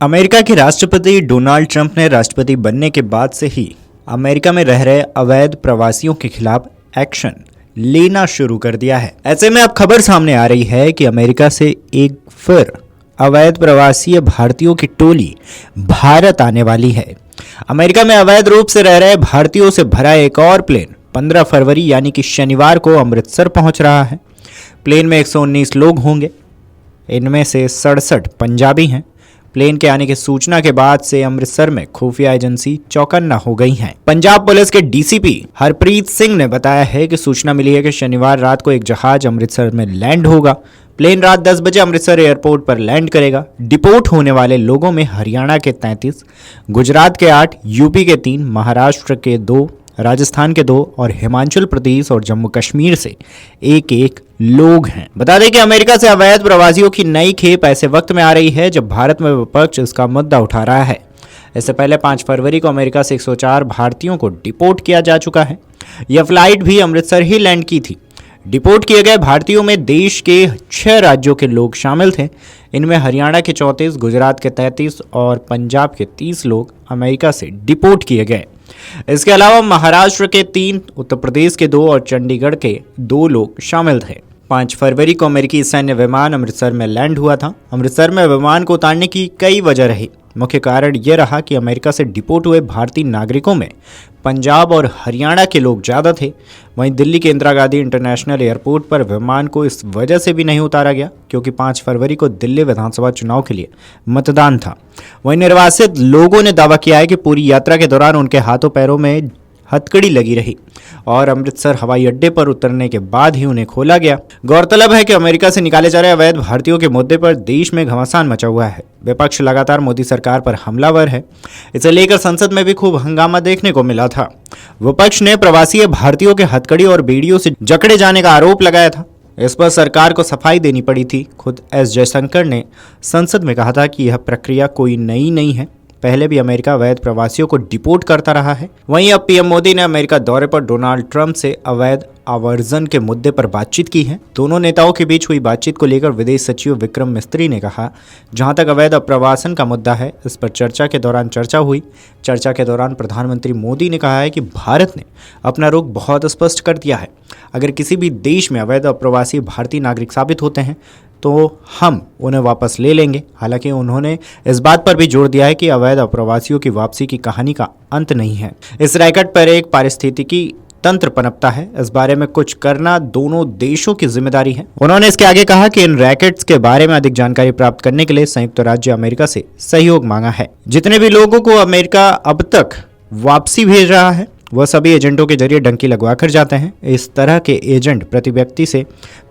America के राष्ट्रपति Donald Trump ने राष्ट्रपति बनने के बाद से ही अमेरिका में रह रहे अवैध प्रवासियों के खिलाफ एक्शन लेना शुरू कर दिया है। ऐसे में अब खबर सामने आ रही है कि अमेरिका से एक फिर अवैध प्रवासी भारतीयों की टोली भारत आने वाली है। अमेरिका में अवैध रूप से रह रहे भारतीयों से भरा एक और प्लेन 15 फरवरी यानी कि शनिवार को अमृतसर पहुंच रहा है। प्लेन में 119 लोग होंगे, इनमें से 67 पंजाबी हैं। प्लेन के आने की सूचना के बाद से अमृतसर में खुफिया एजेंसी चौकन्ना हो गई हैं। पंजाब पुलिस के डीसीपी हरप्रीत सिंह ने बताया है कि सूचना मिली है कि शनिवार रात को एक जहाज अमृतसर में लैंड होगा। प्लेन रात 10 बजे अमृतसर एयरपोर्ट पर लैंड करेगा। डिपोर्ट होने वाले लोगों में हरियाणा के 33, गुजरात के 8, यूपी के 3, महाराष्ट्र के 2, राजस्थान के 2 और हिमाचल प्रदेश और जम्मू कश्मीर से एक लोग हैं। बता दें कि अमेरिका से अवैध प्रवासियों की नई खेप ऐसे वक्त में आ रही है जब भारत में विपक्ष इसका मुद्दा उठा रहा है। इससे पहले 5 फरवरी को अमेरिका से 104 भारतीयों को डिपोर्ट किया जा चुका है। यह फ्लाइट भी अमृतसर ही लैंड की थी। डिपोर्ट किए गए भारतीयों में देश के 6 राज्यों के लोग शामिल थे। इनमें हरियाणा के 34, गुजरात के 33 और पंजाब के 30 लोग अमेरिका से डिपोर्ट किए गए। इसके अलावा महाराष्ट्र के 3, उत्तर प्रदेश के 2 और चंडीगढ़ के 2 लोग शामिल थे। 5 फरवरी को अमेरिकी सैन्य विमान अमृतसर में लैंड हुआ था। अमृतसर में विमान को उतारने की कई वजह रही। मुख्य कारण यह रहा कि अमेरिका से डिपोर्ट हुए भारतीय नागरिकों में पंजाब और हरियाणा के लोग ज़्यादा थे। वहीं दिल्ली के इंदिरा गांधी इंटरनेशनल एयरपोर्ट पर विमान को इस वजह से भी नहीं उतारा गया क्योंकि 5 फरवरी को दिल्ली विधानसभा चुनाव के लिए मतदान था। वहीं निर्वासित लोगों ने दावा किया है कि पूरी यात्रा के दौरान उनके हाथों पैरों में हथकड़ी लगी रही और अमृतसर हवाई अड्डे पर उतरने के बाद ही उन्हें खोला गया। गौरतलब है कि अमेरिका से निकाले जा रहे अवैध भारतीयों के मुद्दे पर देश में घमासान मचा हुआ है। विपक्ष लगातार मोदी सरकार पर हमलावर है। इसे लेकर संसद में भी खूब हंगामा देखने को मिला था। विपक्ष ने प्रवासी भारतीयों के हथकड़ी और बेड़ियों से जकड़े जाने का आरोप लगाया था। इस पर सरकार को सफाई देनी पड़ी थी। खुद एस जयशंकर ने संसद में कहा था कि यह प्रक्रिया कोई नई नहीं है, पहले भी अमेरिका अवैध प्रवासियों को डिपोर्ट करता रहा है। वहीं अब पीएम मोदी ने अमेरिका दौरे पर डोनाल्ड ट्रंप से अवैध आवर्जन के मुद्दे पर बातचीत की है। दोनों नेताओं के बीच हुई बातचीत को लेकर विदेश सचिव विक्रम मिस्त्री ने कहा, जहां तक अवैध अप्रवासन का मुद्दा है, इस पर चर्चा के दौरान चर्चा हुई। चर्चा के दौरान प्रधानमंत्री मोदी ने कहा है कि भारत ने अपना रुख बहुत स्पष्ट कर दिया है। अगर किसी भी देश में अवैध अप्रवासी भारतीय नागरिक साबित होते हैं तो हम उन्हें वापस ले लेंगे। हालांकि उन्होंने इस बात पर भी जोर दिया है कि अवैध अप्रवासियों की वापसी की कहानी का अंत नहीं है। इस रैकेट पर एक पारिस्थितिकी तंत्र पनपता है। इस बारे में कुछ करना दोनों देशों की जिम्मेदारी है। उन्होंने इसके आगे कहा कि इन रैकेट्स के बारे में अधिक जानकारी प्राप्त करने के लिए संयुक्त राज्य अमेरिका से सहयोग मांगा है। जितने भी लोगों को अमेरिका अब तक वापसी भेज रहा है वह सभी एजेंटों के जरिए डंकी लगवा कर जाते हैं। इस तरह के एजेंट प्रति व्यक्ति से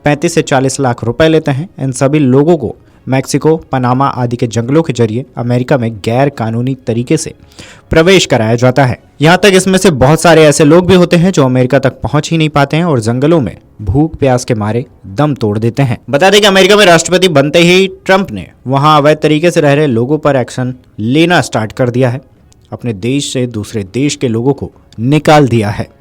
35 से 40 लाख रुपए लेते हैं। इन सभी लोगों को मैक्सिको, पनामा आदि के जंगलों के जरिए अमेरिका में गैर कानूनी तरीके से प्रवेश कराया जाता है। यहाँ तक इसमें से बहुत सारे ऐसे लोग भी होते हैं जो अमेरिका तक पहुंच ही नहीं पाते हैं और जंगलों में भूख प्यास के मारे दम तोड़ देते हैं। बता दें कि अमेरिका में राष्ट्रपति बनते ही ट्रंप ने वहां अवैध तरीके से रह रहे लोगों पर एक्शन लेना स्टार्ट कर दिया है। अपने देश से दूसरे देश के लोगों को निकाल दिया है।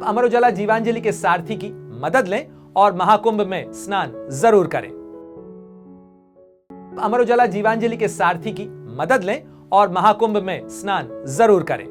अमर उजाला जीवांजलि के सारथी की मदद लें और महाकुंभ में स्नान जरूर करें। अमर उजाला जीवांजलि के सारथी की मदद लें और महाकुंभ में स्नान जरूर करें।